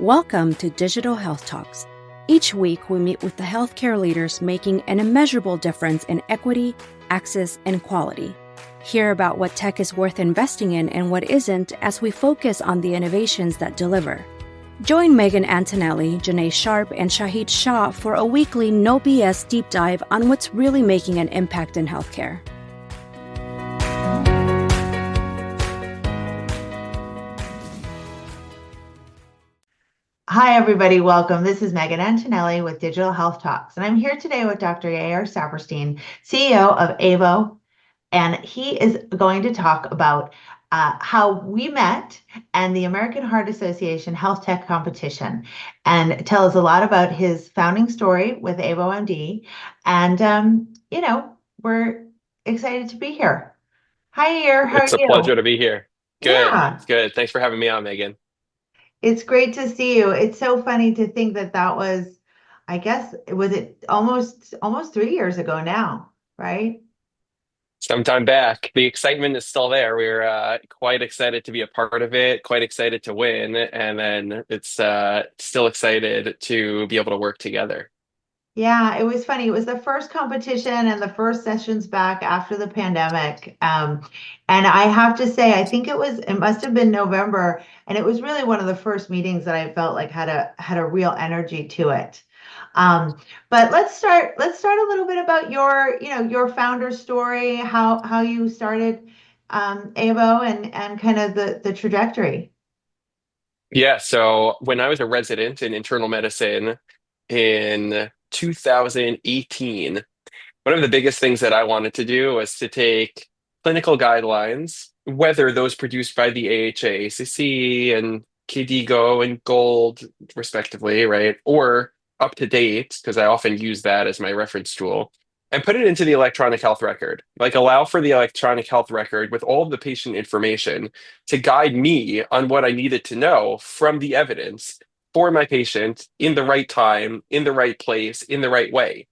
Welcome to Digital Health Talks. Each week, we meet with the healthcare leaders making an immeasurable difference in equity, access, and quality. Hear about what tech is worth investing in and what isn't as we focus on the innovations that deliver. Join Megan Antonelli, Janae Sharp, and Shahid Shah for a weekly no BS deep dive on what's really making an impact in healthcare. Hi, everybody. Welcome. This is Megan Antonelli with Digital Health Talks, and I'm here today with Dr. Yair Saperstein, CEO of AVO, and he is going to talk about how we met and the American Heart Association Health Tech Competition, and tell us a lot about his founding story with AVO MD. And, we're excited to be here. Hi, Yair. How are It's a you? pleasure to be here. Good, Yeah. good. Thanks for having me on, Megan. It's great to see you. It's so funny to think that that was, I guess, was it almost 3 years ago now, right? Sometime back. The excitement is still there. We're quite excited to be a part of it, quite excited to win, and then it's still excited to be able to work together. Yeah, it was funny. It was the first competition and the first sessions back after the pandemic. And I have to say, I think it must have been November, and it was really one of the first meetings that I felt like had a real energy to it. But let's start a little bit about your founder story, how you started AVO and kind of the trajectory. Yeah, so when I was a resident in internal medicine in 2018, one of the biggest things that I wanted to do was to take clinical guidelines, whether those produced by the AHA, ACC, and KDIGO and Gold, respectively, right? Or up to date, because I often use that as my reference tool, and put it into the electronic health record. Like allow for the electronic health record with all of the patient information to guide me on what I needed to know from the evidence for my patient in the right time, in the right place, in the right way.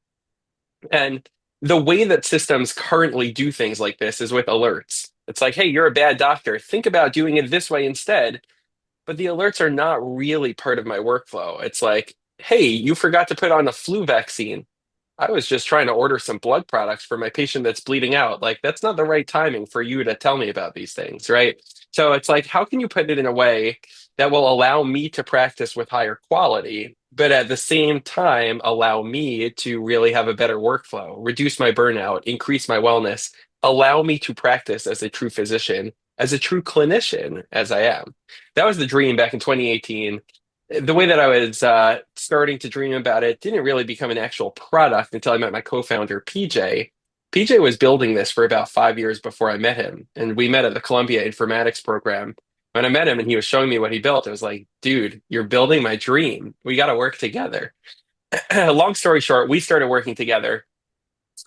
And the way that systems currently do things like this is with alerts. It's like, hey, you're a bad doctor. Think about doing it this way instead. But the alerts are not really part of my workflow. It's like, hey, you forgot to put on a flu vaccine. I was just trying to order some blood products for my patient that's bleeding out. Like, that's not the right timing for you to tell me about these things, right? So it's like, how can you put it in a way that will allow me to practice with higher quality, but at the same time, allow me to really have a better workflow, reduce my burnout, increase my wellness, allow me to practice as a true physician, as a true clinician, as I am. That was the dream back in 2018. The way that I was starting to dream about it didn't really become an actual product until I met my co-founder, PJ. PJ was building this for about 5 years before I met him. And we met at the Columbia Informatics program. When I met him and he was showing me what he built, I was like, dude, you're building my dream. We got to work together. Long story short, we started working together,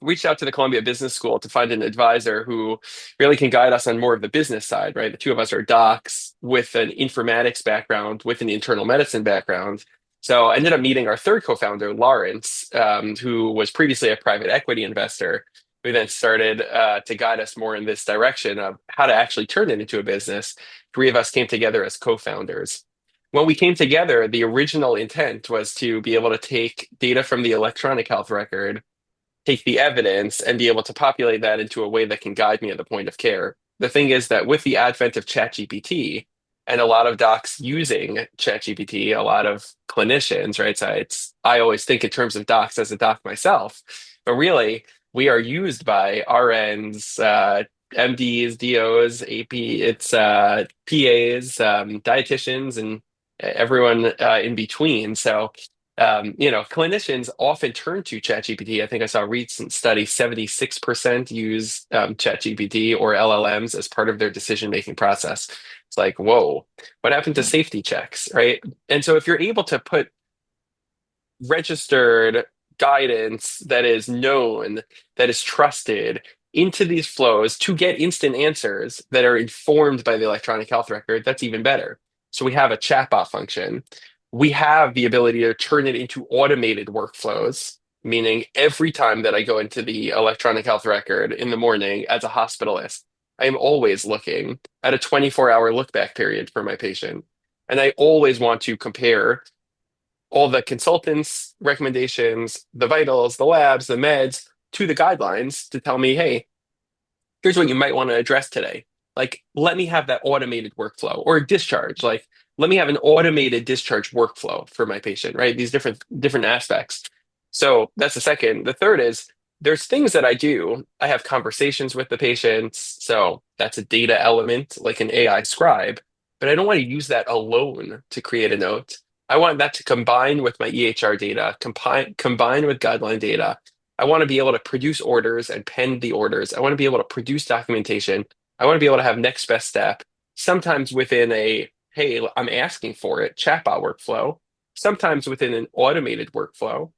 reached out to the Columbia Business School to find an advisor who really can guide us on more of the business side, right? The two of us are docs with an informatics background, with an internal medicine background. So I ended up meeting our third co-founder, Lawrence, who was previously a private equity investor. We then started to guide us more in this direction of how to actually turn it into a business. Three of us came together as co-founders. When we came together, the original intent was to be able to take data from the electronic health record, take the evidence and be able to populate that into a way that can guide me at the point of care. The thing is that with the advent of ChatGPT and a lot of docs using ChatGPT, a lot of clinicians, right? So I always think in terms of docs as a doc myself, but really we are used by RNs, MDs, DOs, AP, it's PAs, dietitians, and everyone in between. So clinicians often turn to ChatGPT. I think I saw a recent study, 76% use ChatGPT or LLMs as part of their decision-making process. It's like, whoa, what happened to safety checks, right? And so if you're able to put registered guidance that is known, that is trusted into these flows to get instant answers that are informed by the electronic health record, that's even better. So we have a chatbot function. We have the ability to turn it into automated workflows, meaning every time that I go into the electronic health record in the morning as a hospitalist, I am always looking at a 24-hour look back period for my patient. And I always want to compare all the consultants' recommendations, the vitals, the labs, the meds to the guidelines to tell me, hey, here's what you might want to address today. Like, let me have that automated workflow or discharge. Like, let me have an automated discharge workflow for my patient, right? These different aspects. So that's the second. The third is there's things that I do. I have conversations with the patients. So that's a data element, like an AI scribe, but I don't want to use that alone to create a note. I want that to combine with my EHR data, combine with guideline data. I want to be able to produce orders and pen the orders. I want to be able to produce documentation. I want to be able to have next best step, sometimes within a, hey, I'm asking for it, chatbot workflow, sometimes within an automated workflow,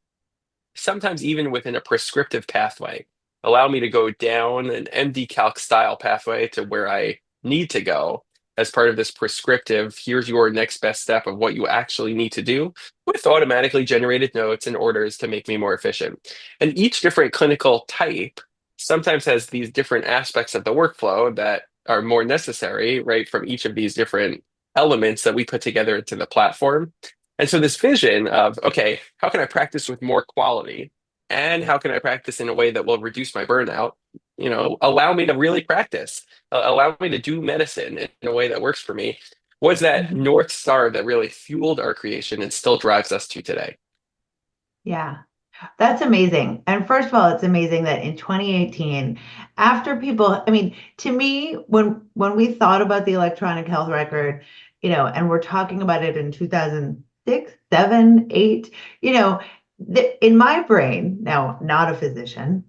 sometimes even within a prescriptive pathway. Allow me to go down an MD Calc style pathway to where I need to go as part of this prescriptive, here's your next best step of what you actually need to do with automatically generated notes and orders to make me more efficient. And each different clinical type sometimes has these different aspects of the workflow that are more necessary, right, from each of these different elements that we put together into the platform. And so this vision of, okay, how can I practice with more quality? And how can I practice in a way that will reduce my burnout? Allow me to really practice, allow me to do medicine in a way that works for me. Was that Mhm. North Star that really fueled our creation and still drives us to today? Yeah. That's amazing. And first of all, it's amazing that in 2018, after people, I mean, to me, when we thought about the electronic health record, and we're talking about it in 2006, 7, 8, in my brain, now not a physician,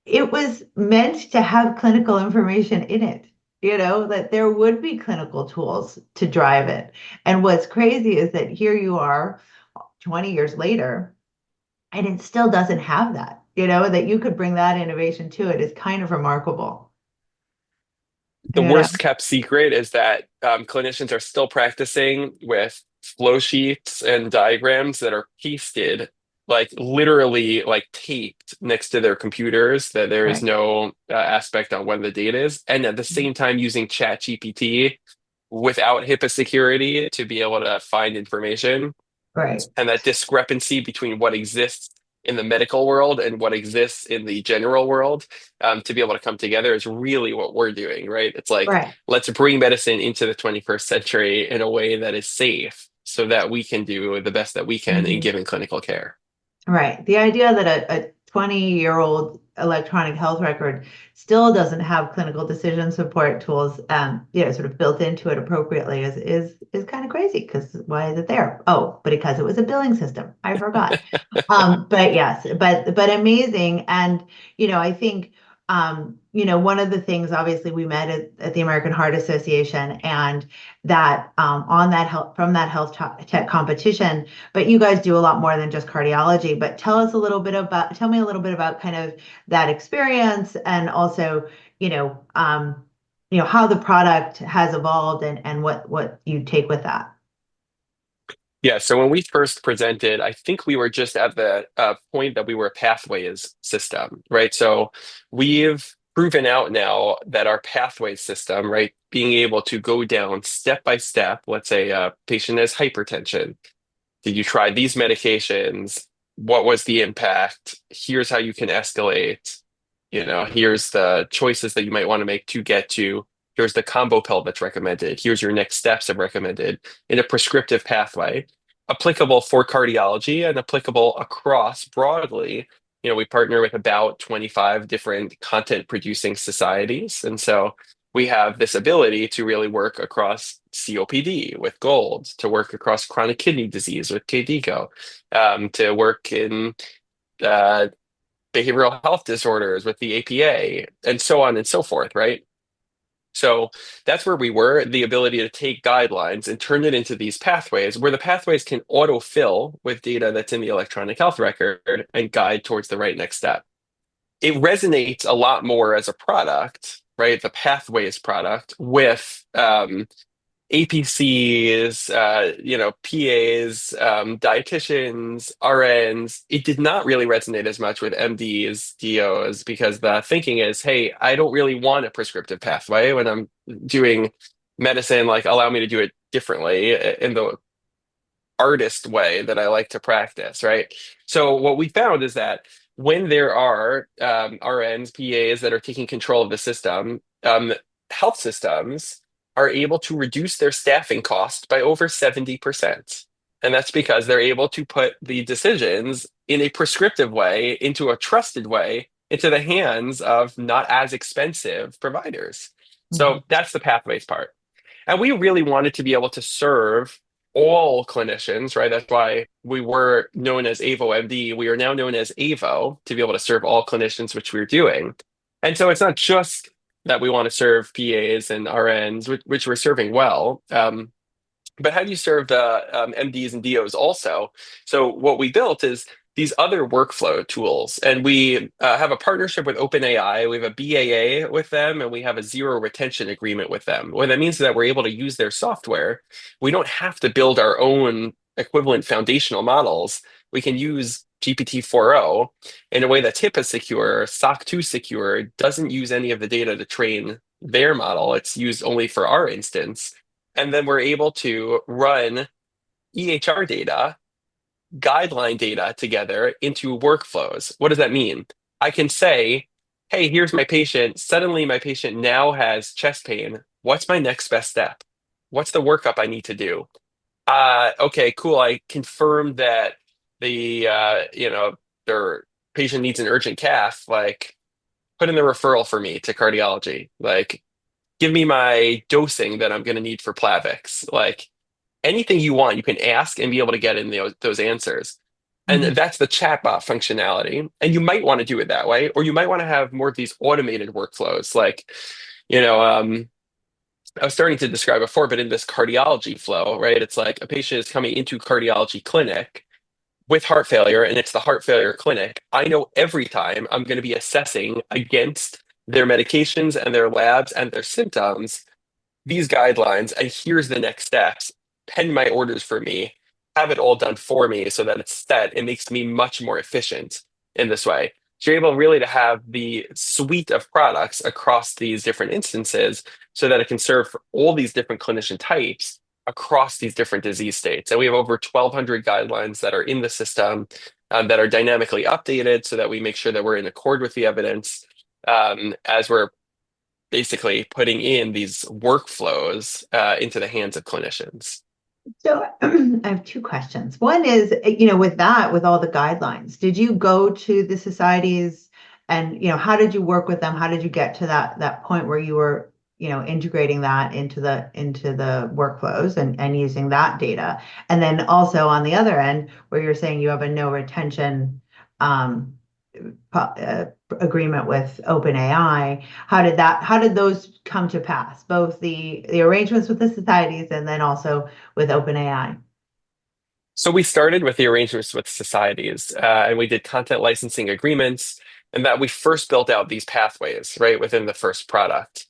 it was meant to have clinical information in it. That there would be clinical tools to drive it. And what's crazy is that here you are 20 years later, and it still doesn't have that, that you could bring that innovation to it is kind of remarkable. The you know worst kept secret is that clinicians are still practicing with flow sheets and diagrams that are pasted, like literally like taped next to their computers, that there is right. no aspect on when the date is. And at the same time, using Chat GPT without HIPAA security to be able to find information. Right. And that discrepancy between what exists in the medical world and what exists in the general world, to be able to come together is really what we're doing, right? It's like, Right. let's bring medicine into the 21st century in a way that is safe so that we can do the best that we can in Mhm. giving clinical care. Right. The idea that a 20-year-old electronic health record still doesn't have clinical decision support tools, sort of built into it appropriately is kind of crazy because why is it there? Oh, but because it was a billing system. I forgot. But yes, but amazing. And, I think, one of the things, obviously, we met at the American Heart Association, and that on that health from that health tech competition. But you guys do a lot more than just cardiology. But tell me a little bit about kind of that experience, and also, how the product has evolved, and what you take with that. Yeah, so when we first presented, I think we were just at the point that we were a pathways system, right? So we've proven out now that our pathways system, right, being able to go down step by step, let's say a patient has hypertension. Did you try these medications? What was the impact? Here's how you can escalate. Here's the choices that you might want to make to get to. Here's the combo pill that's recommended. Here's your next steps that recommended in a prescriptive pathway, applicable for cardiology and applicable across broadly. We partner with about 25 different content producing societies. And so we have this ability to really work across COPD with Gold, to work across chronic kidney disease with KDIGO, to work in uh, behavioral health disorders with the APA, and so on and so forth, right? So that's where we were, the ability to take guidelines and turn it into these pathways where the pathways can autofill with data that's in the electronic health record and guide towards the right next step. It resonates a lot more as a product, right? The pathways product with APCs, PAs, dietitians, RNs. It did not really resonate as much with MDs, DOs, because the thinking is, hey, I don't really want a prescriptive pathway when I'm doing medicine. Like, allow me to do it differently in the artist way that I like to practice, right? So what we found is that when there are RNs, PAs that are taking control of the system, health systems are able to reduce their staffing cost by over 70%. And that's because they're able to put the decisions in a prescriptive way, into a trusted way, into the hands of not as expensive providers. So Mhm. that's the pathways part. And we really wanted to be able to serve all clinicians, right? That's why we were known as AVO MD. We are now known as AVO to be able to serve all clinicians, which we're doing. And so it's not just that we want to serve PAs and RNs, which we're serving well. But how do you serve the MDs and DOs also? So what we built is these other workflow tools, and we have a partnership with OpenAI. We have a BAA with them, and we have a zero retention agreement with them. What that means is that we're able to use their software. We don't have to build our own equivalent foundational models. We can use GPT-4o in a way that's HIPAA secure, SOC 2 secure, doesn't use any of the data to train their model. It's used only for our instance. And then we're able to run EHR data, guideline data together into workflows. What does that mean? I can say, hey, here's my patient. Suddenly, my patient now has chest pain. What's my next best step? What's the workup I need to do? Okay, cool. I confirmed that their patient needs an urgent cath. Like, put in the referral for me to cardiology. Like, give me my dosing that I'm going to need for Plavix. Like anything you want, you can ask and be able to get in those answers. And Mhm. that's the chatbot functionality. And you might want to do it that way, or you might want to have more of these automated workflows. Like, you know, I was starting to describe before, but in this cardiology flow, right? It's like a patient is coming into cardiology clinic with heart failure, and it's the heart failure clinic. I know every time I'm going to be assessing against their medications and their labs and their symptoms these guidelines, and here's the next steps. Pen my orders for me, have it all done for me so that it's set. It makes me much more efficient in this way. So you're able really to have the suite of products across these different instances so that it can serve for all these different clinician types across these different disease states. And we have over 1,200 guidelines that are in the system that are dynamically updated so that we make sure that we're in accord with the evidence as we're basically putting in these workflows into the hands of clinicians. So I have two questions. One is, with that, with all the guidelines, did you go to the societies and, how did you work with them? How did you get to that point where you were, integrating that into the workflows and using that data? And then also on the other end, where you're saying you have a no retention um, agreement with OpenAI. How did those come to pass? Both the arrangements with the societies and then also with OpenAI. So we started with the arrangements with societies, and we did content licensing agreements, and that we first built out these pathways right within the first product.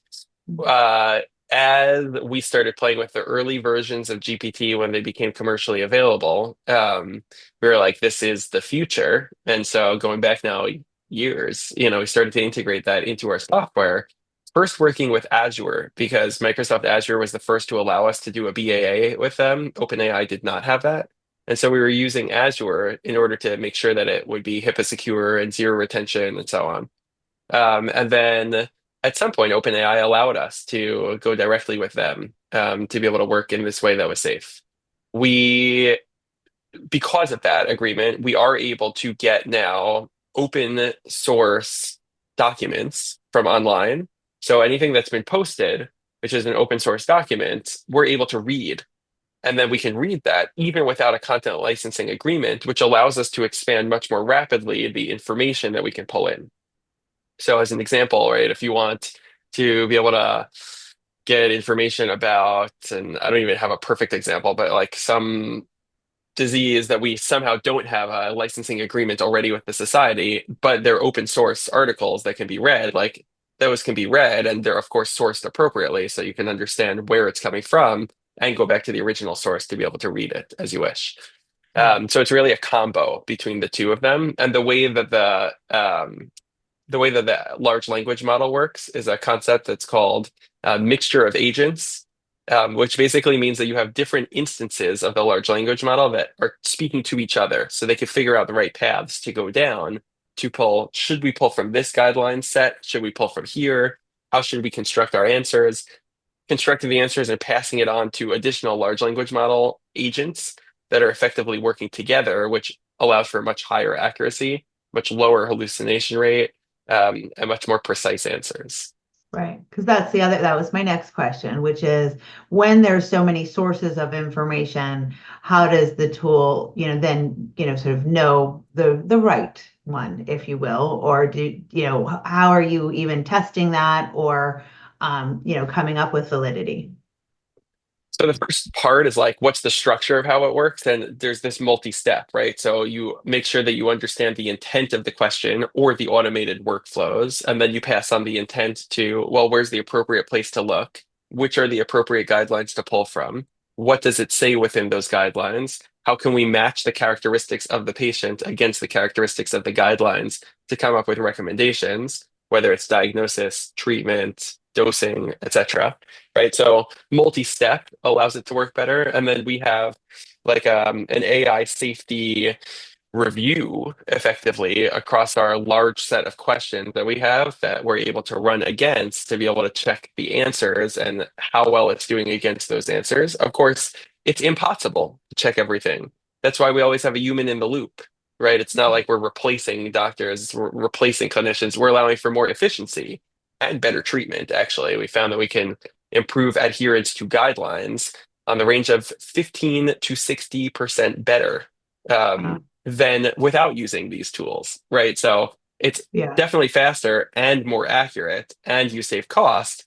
Uh, as we started playing with the early versions of GPT when they became commercially available, we were like, this is the future. And so going back now years, we started to integrate that into our software. First working with Azure because Microsoft Azure was the first to allow us to do a BAA with them. OpenAI did not have that. And so we were using Azure in order to make sure that it would be HIPAA secure and zero retention and so on. And then at some point, OpenAI allowed us to go directly with them to be able to work in this way that was safe. We, because of that agreement, we are able to get now open source documents from online. So anything that's been posted, which is an open source document, we're able to read. And then we can read that even without a content licensing agreement, which allows us to expand much more rapidly the information that we can pull in. So as an example, right, if you want to be able to get information about, and I don't even have a perfect example, but like some disease that we somehow don't have a licensing agreement already with the society, but they're open source articles that can be read, like those can be read and they're of course sourced appropriately so you can understand where it's coming from and go back to the original source to be able to read it as you wish. So it's really a combo between the two of them. And the way that the large language model works is a concept that's called mixture of agents. which basically means that you have different instances of the large language model that are speaking to each other. So they can figure out the right paths to go down to pull. Should we pull from this guideline set? Should we pull from here? How should we construct our answers? Constructing the answers and passing it on to additional large language model agents that are effectively working together, which allows for much higher accuracy, much lower hallucination rate, and much more precise answers. Right. Because that was my next question, which is when there's so many sources of information, how does the tool, then, sort of know the right one, if you will, or how are you even testing that or, coming up with validity? So the first part is like, what's the structure of how it works? And there's this multi-step, right? So you make sure that you understand the intent of the question or the automated workflows, and then you pass on the intent to, well, where's the appropriate place to look? Which are the appropriate guidelines to pull from? What does it say within those guidelines? How can we match the characteristics of the patient against the characteristics of the guidelines to come up with recommendations, whether it's diagnosis, treatment, dosing, etc. Right? So multi-step allows it to work better. And then we have like an AI safety review effectively across our large set of questions that we have that we're able to run against to be able to check the answers and how well it's doing against those answers. Of course, it's impossible to check everything. That's why we always have a human in the loop, right? It's not like we're replacing doctors, we're replacing clinicians. We're allowing for more efficiency and better treatment, actually. We found that we can improve adherence to guidelines on the range of 15 to 60% better than without using these tools, right? So it's Yeah. definitely faster and more accurate, and you save cost,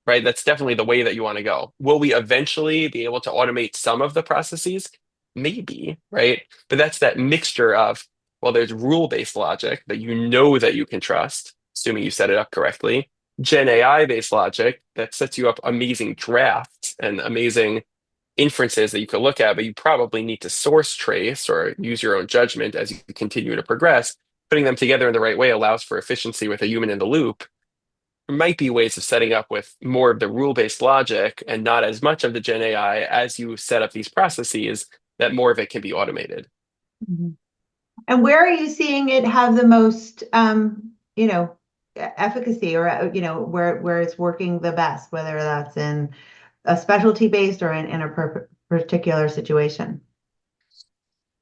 right? That's definitely the way that you want to go. Will we eventually be able to automate some of the processes? Maybe, right? But that's that mixture of, well, there's rule-based logic that you know that you can trust, assuming you set it up correctly. Gen AI-based logic that sets you up amazing drafts and amazing inferences that you could look at, but you probably need to source trace or use your own judgment as you continue to progress. Putting them together in the right way allows for efficiency with a human in the loop. There might be ways of setting up with more of the rule-based logic and not as much of the Gen AI as you set up these processes, that more of it can be automated. Mhm. And where are you seeing it have the most, efficacy or, where it's working the best, whether that's in a specialty based or in a particular situation?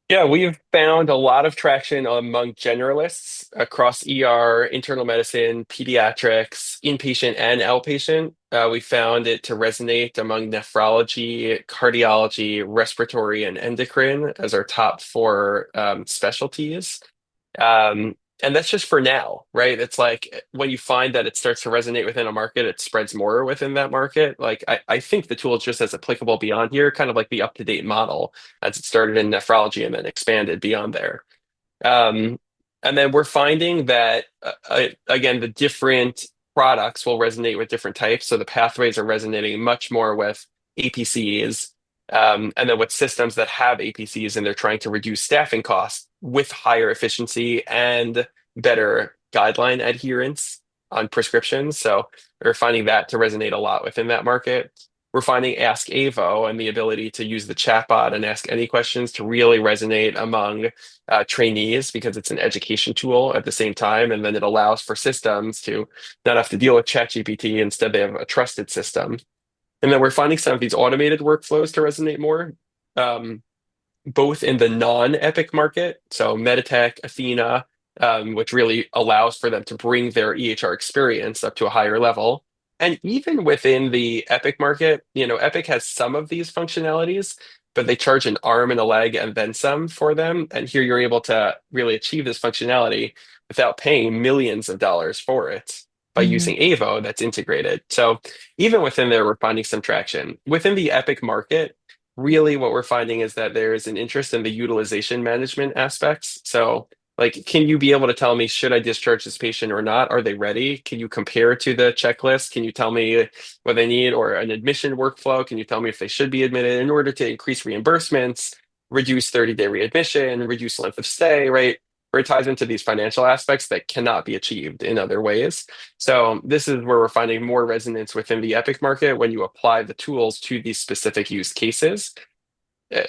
Yeah, we've found a lot of traction among generalists across ER, internal medicine, pediatrics, inpatient and outpatient. We found it to resonate among nephrology, cardiology, respiratory, and endocrine as our top four specialties. Um, and that's just for now, right? It's like when you find that it starts to resonate within a market, it spreads more within that market. Like I think the tool is just as applicable beyond here, kind of like the up-to-date model as it started in nephrology and then expanded beyond there. Um, and then we're finding that, again, the different products will resonate with different types. So the pathways are resonating much more with APCs, and then with systems that have APCs and they're trying to reduce staffing costs with higher efficiency and better guideline adherence on prescriptions. So we're finding that to resonate a lot within that market. We're finding Ask Avo and the ability to use the chatbot and ask any questions to really resonate among trainees because it's an education tool at the same time. And then it allows for systems to not have to deal with ChatGPT. Instead, they have a trusted system. And then we're finding some of these automated workflows to resonate more, um, both in the non-Epic market, so Meditech, Athena, which really allows for them to bring their EHR experience up to a higher level. And even within the Epic market, Epic has some of these functionalities, but they charge an arm and a leg and then some for them. And here you're able to really achieve this functionality without paying millions of dollars for it by Mhm. using Avo that's integrated. So even within there, we're finding some traction. Within the Epic market, really what we're finding is that there's an interest in the utilization management aspects. So, like, can you be able to tell me, should I discharge this patient or not? Are they ready? Can you compare to the checklist? Can you tell me what they need or an admission workflow? Can you tell me if they should be admitted in order to increase reimbursements, reduce 30-day readmission, reduce length of stay, right? where it ties into these financial aspects that cannot be achieved in other ways. So this is where we're finding more resonance within the Epic market when you apply the tools to these specific use cases,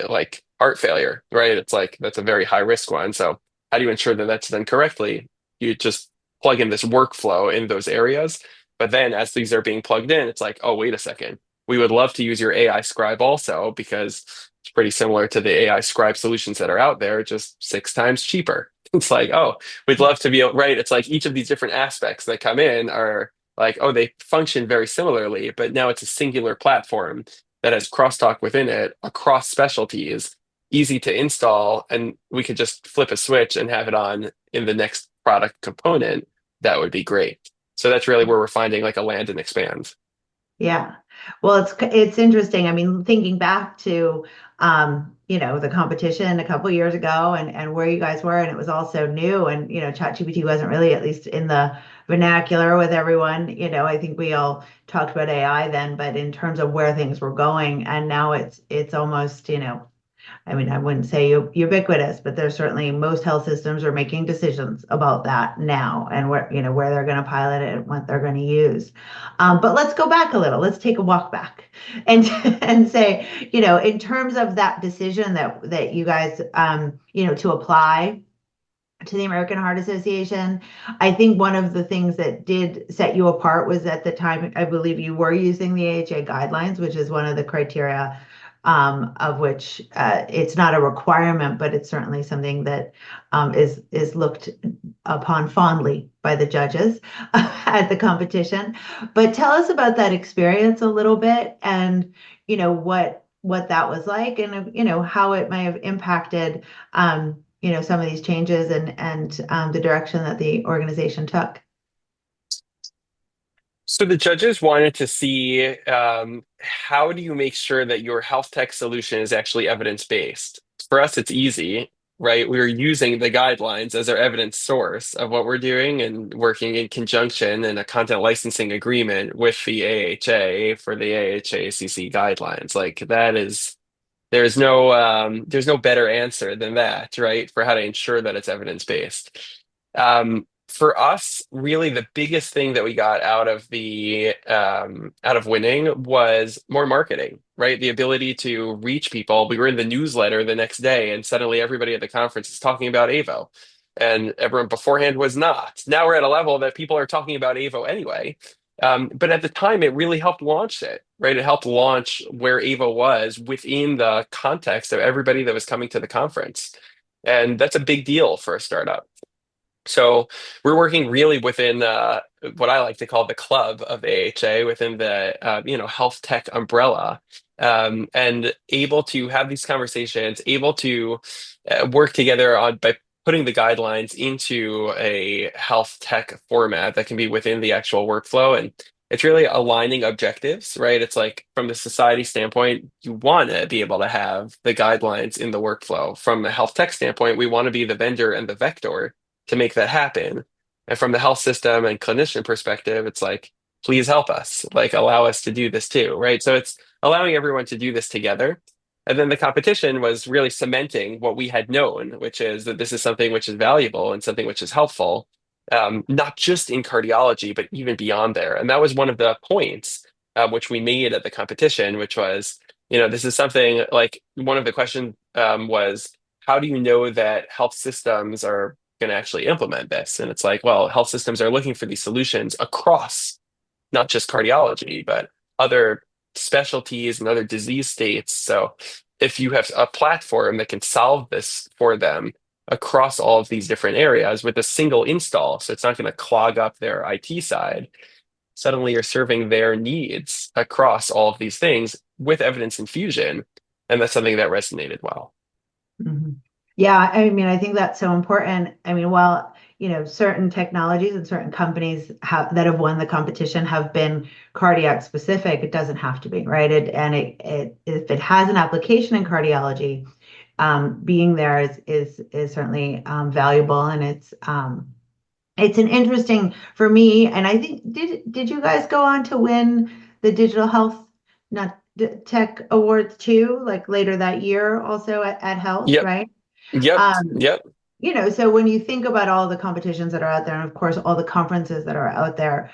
like heart failure, right? It's like that's a very high risk one. So how do you ensure that that's done correctly? You just plug in this workflow in those areas. But then as these are being plugged in, it's like, oh, wait a second. We would love to use your AI scribe also because it's pretty similar to the AI scribe solutions that are out there, just 6 times cheaper. It's like, oh, we'd love to be able, right? It's like each of these different aspects that come in are like, oh, they function very similarly, but now it's a singular platform that has crosstalk within it across specialties, easy to install, and we could just flip a switch and have it on in the next product component. That would be great. So that's really where we're finding like a land and expand. Yeah. Well, it's interesting. I mean, thinking back to the competition a couple of years ago and where you guys were, and it was all so new, and ChatGPT wasn't really, at least in the vernacular with everyone. I think we all talked about AI then, but in terms of where things were going, and now it's almost, I mean, I wouldn't say ubiquitous, but there's certainly, most health systems are making decisions about that now, and where they're going to pilot it and what they're going to use. But let's go back a little. Let's take a walk back and and say, in terms of that decision that you guys, to apply to the American Heart Association. I think one of the things that did set you apart was, at the time, I believe you were using the AHA guidelines, which is one of the criteria, of which, it's not a requirement, but it's certainly something that is looked upon fondly by the judges at the competition. But tell us about that experience a little bit, and what that was like, and how it may have impacted some of these changes, and the direction that the organization took. So the judges wanted to see how do you make sure that your health tech solution is actually evidence-based? For us, it's easy, right? We're using the guidelines as our evidence source of what we're doing and working in conjunction in a content licensing agreement with the AHA for the AHACC guidelines. Like that is, there's no better answer than that, right? For how to ensure that it's evidence-based. For us, really, the biggest thing that we got out of out of winning was more marketing, right? The ability to reach people. We were in the newsletter the next day, and suddenly everybody at the conference is talking about AVO, and everyone beforehand was not. Now we're at a level that people are talking about AVO anyway. But at the time, it really helped launch it, right? It helped launch where AVO was within the context of everybody that was coming to the conference, and that's a big deal for a startup. So we're working really within what I like to call the club of AHA, within the health tech umbrella, and able to have these conversations, able to work together on by putting the guidelines into a health tech format that can be within the actual workflow. And it's really aligning objectives, right? It's like from the society standpoint, you want to be able to have the guidelines in the workflow. From a health tech standpoint, we want to be the vendor and the vector to make that happen. And from the health system and clinician perspective, it's like, please help us, like allow us to do this too, right? So it's allowing everyone to do this together. And then the competition was really cementing what we had known, which is that this is something which is valuable and something which is helpful, not just in cardiology, but even beyond there. And that was one of the points which we made at the competition, which was, this is something like one of the questions was, how do you know that health systems are going to actually implement this? And it's like, well, health systems are looking for these solutions across not just cardiology, but other specialties and other disease states. So if you have a platform that can solve this for them across all of these different areas with a single install, so it's not going to clog up their IT side, suddenly you're serving their needs across all of these things with evidence infusion. And that's something that resonated well. Mm-hmm. Yeah, I mean, I think that's so important. I mean, while, certain technologies and certain companies that have won the competition have been cardiac specific, it doesn't have to be, right? If it has an application in cardiology, being there is certainly valuable, and it's an interesting for me. And I think, did you guys go on to win the digital health, not tech awards too, like later that year, also at Health, Yep. right? Yep. Um, Yep. so when you think about all the competitions that are out there, and of course all the conferences that are out there,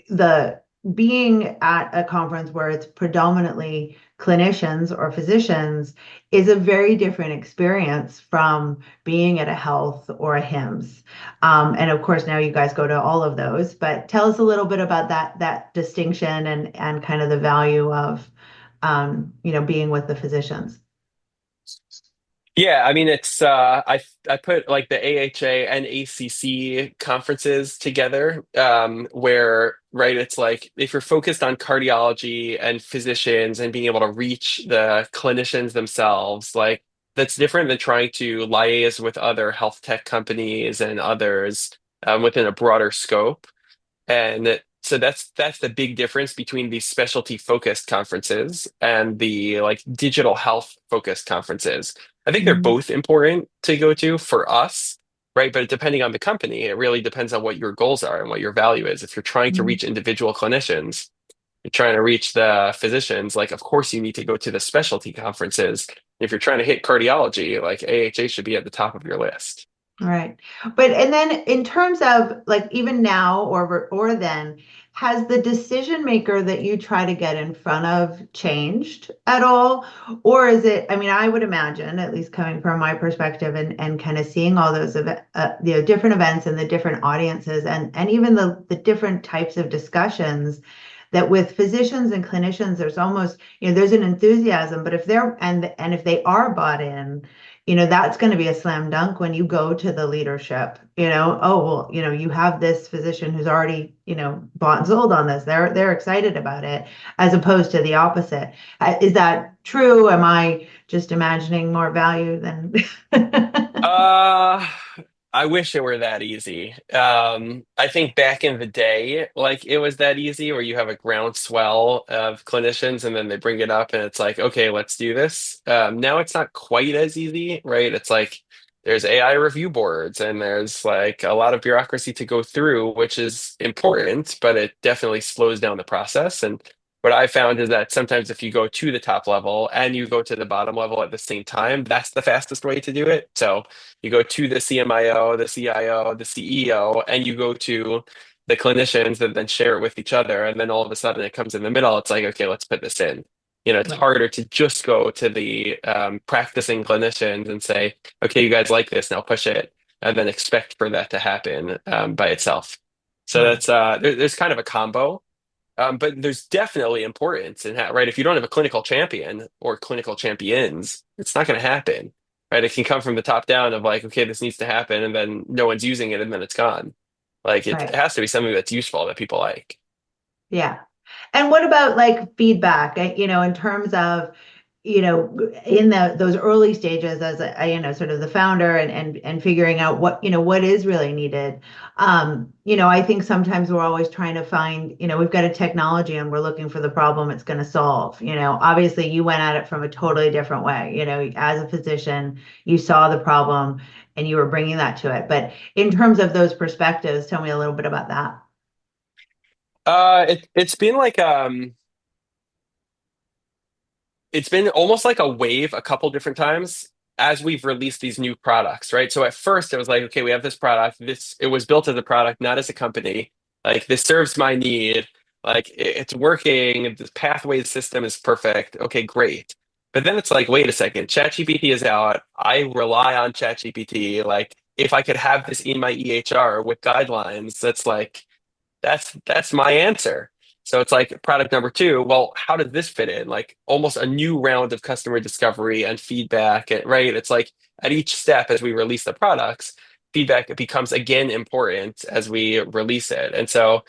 the being at a conference where it's predominantly clinicians or physicians is a very different experience from being at a health or a HIMSS. And of course, now you guys go to all of those, but tell us a little bit about that distinction and kind of the value of being with the physicians. Yeah, I mean it's I put like the AHA and ACC conferences together, where right it's like if you're focused on cardiology and physicians and being able to reach the clinicians themselves, like that's different than trying to liaise with other health tech companies and others, within a broader scope. And so that's the big difference between these specialty focused conferences and the like digital health focused conferences. I think they're Mhm. both important to go to for us, right? But depending on the company, it really depends on what your goals are and what your value is. If you're trying to Mhm. reach individual clinicians, you're trying to reach the physicians, like of course you need to go to the specialty conferences. If you're trying to hit cardiology, like AHA should be at the top of your list. Right. But and then in terms of like even now or then, has the decision maker that you try to get in front of changed at all? Or is it, I mean, I would imagine, at least coming from my perspective and kind of seeing all those different events and the different audiences and even the different types of discussions that with physicians and clinicians, there's almost, there's an enthusiasm, but if they're and if they are bought in, that's going to be a slam dunk when you go to the leadership, oh, well, you have this physician who's already, bought and sold on this. They're excited about it, as opposed to the opposite. Is that true? Am I just imagining more value than? Uh, I wish it were that easy. I think back in the day, like it was that easy where you have a groundswell of clinicians and then they bring it up and it's like, okay, let's do this. Now it's not quite as easy, right? It's like there's AI review boards and there's like a lot of bureaucracy to go through, which is important, but it definitely slows down the process. And what I found is that sometimes if you go to the top level and you go to the bottom level at the same time, that's the fastest way to do it. So you go to the CMIO, the CIO, the CEO, and you go to the clinicians that then share it with each other. And then all of a sudden it comes in the middle. It's like, okay, let's put this in. It's Right, harder to just go to the practicing clinicians and say, okay, you guys like this, now push it, and then expect for that to happen by itself. So right, there's kind of a combo. But there's definitely importance in that, right? If you don't have a clinical champion or clinical champions, it's not going to happen, right? It can come from the top down of like, okay, this needs to happen, and then no one's using it, and then it's gone. Like it right. has to be something that's useful that people like. Yeah. And what about like feedback, in terms of, in those early stages as sort of the founder and figuring out what is really needed. I think sometimes we're always trying to find, we've got a technology and we're looking for the problem it's going to solve. Obviously you went at it from a totally different way. As a physician, you saw the problem and you were bringing that to it. But in terms of those perspectives, tell me a little bit about that. It's been like it's been almost like a wave a couple different times as we've released these new products, right? So at first it was like, okay, we have this product. This it was built as a product, not as a company. Like this serves my need. Like it's working. The pathway system is perfect. Okay, great. But then it's like, wait a second, ChatGPT is out. I rely on ChatGPT. Like if I could have this in my EHR with guidelines, that's my answer. So it's like product number two. Well, how does this fit in? Like almost a new round of customer discovery and feedback, right? It's like at each step as we release the products, feedback becomes again important as we release it. And so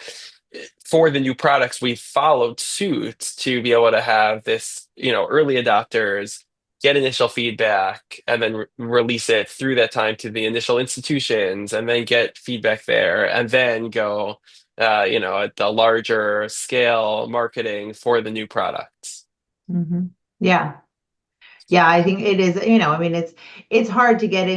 for the new products, we followed suit to be able to have this, early adopters get initial feedback and then release it through that time to the initial institutions and then get feedback there and then go, at the larger scale marketing for the new products. Hmm. Yeah. Yeah, I think it is, I mean, it's hard to get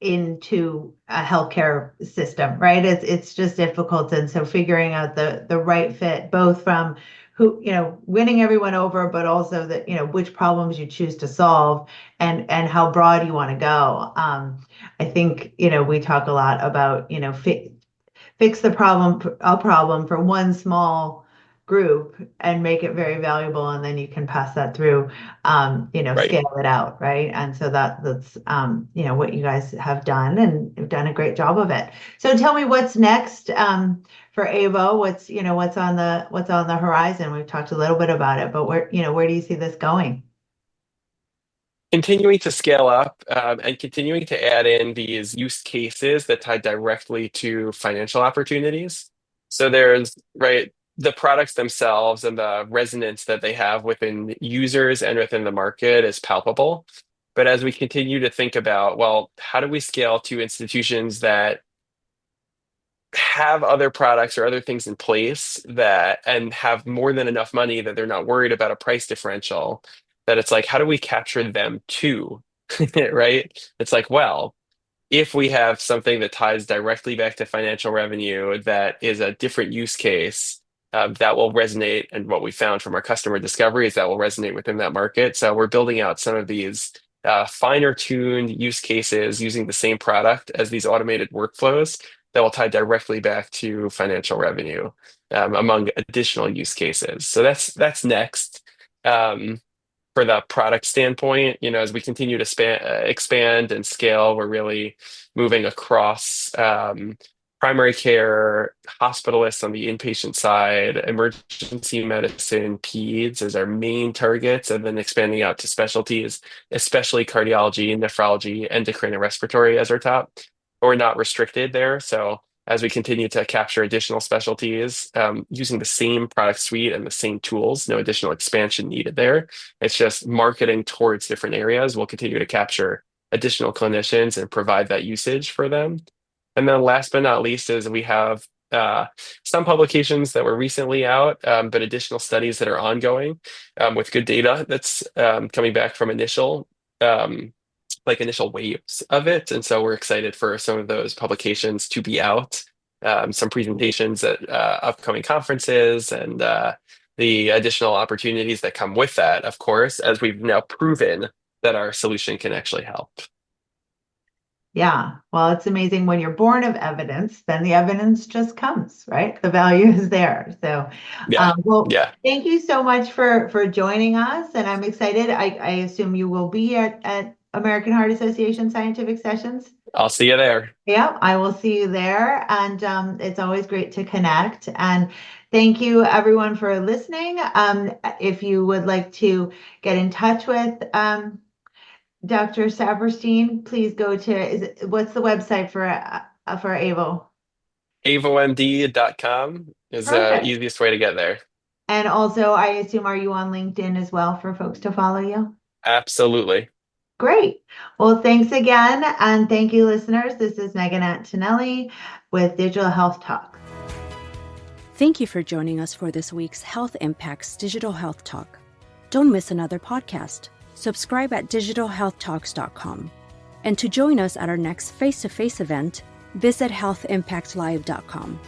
into a healthcare system, right? It's just difficult. And so figuring out the right fit, both from who, winning everyone over, but also that, which problems you choose to solve and how broad you want to go. I think, we talk a lot about, fix a problem for one small group and make it very valuable, and then you can pass that through, Right. scale it out, right? And so that's what you guys have done, and have done a great job of it. So tell me what's next, for Avo. What's on the horizon? We've talked a little bit about it, but where do you see this going? Continuing to scale up, and continuing to add in these use cases that tie directly to financial opportunities. So there's, right, the products themselves and the resonance that they have within users and within the market is palpable. But as we continue to think about, well, how do we scale to institutions that have other products or other things in place that and have more than enough money that they're not worried about a price differential, that it's like, how do we capture them too? Right? It's like, well, if we have something that ties directly back to financial revenue that is a different use case, that will resonate. And what we found from our customer discovery is that will resonate within that market. So we're building out some of these finer tuned use cases using the same product as these automated workflows that will tie directly back to financial revenue, among additional use cases. So that's next. For the product standpoint, as we continue to expand and scale, we're really moving across primary care, hospitalists on the inpatient side, emergency medicine, peds as our main targets, and then expanding out to specialties, especially cardiology, nephrology, endocrine, and respiratory as our top. But we're not restricted there. So as we continue to capture additional specialties, using the same product suite and the same tools, no additional expansion needed there. It's just marketing towards different areas. We'll continue to capture additional clinicians and provide that usage for them. And then last but not least is we have some publications that were recently out, but additional studies that are ongoing, with good data that's coming back from initial waves of it. And so we're excited for some of those publications to be out, some presentations at upcoming conferences, and the additional opportunities that come with that, of course, as we've now proven that our solution can actually help. Yeah, well, it's amazing when you're born of evidence, then the evidence just comes, right? The value is there. So, Yeah. well, Yeah. thank you so much for joining us, and I'm excited. I assume you will be at American Heart Association Scientific Sessions. I'll see you there. Yeah, I will see you there, and it's always great to connect. And thank you, everyone, for listening. If you would like to get in touch with Dr. Saperstein, please go to, what's the website for AVO? avomd.com is the Perfect. easiest way to get there. And also, I assume, are you on LinkedIn as well for folks to follow you? Absolutely. Great. Well, thanks again. And thank you, listeners. This is Megan Antonelli with Digital Health Talk. Thank you for joining us for this week's Health Impacts Digital Health Talk. Don't miss another podcast. Subscribe at digitalhealthtalks.com. And to join us at our next face-to-face event, visit healthimpactlive.com.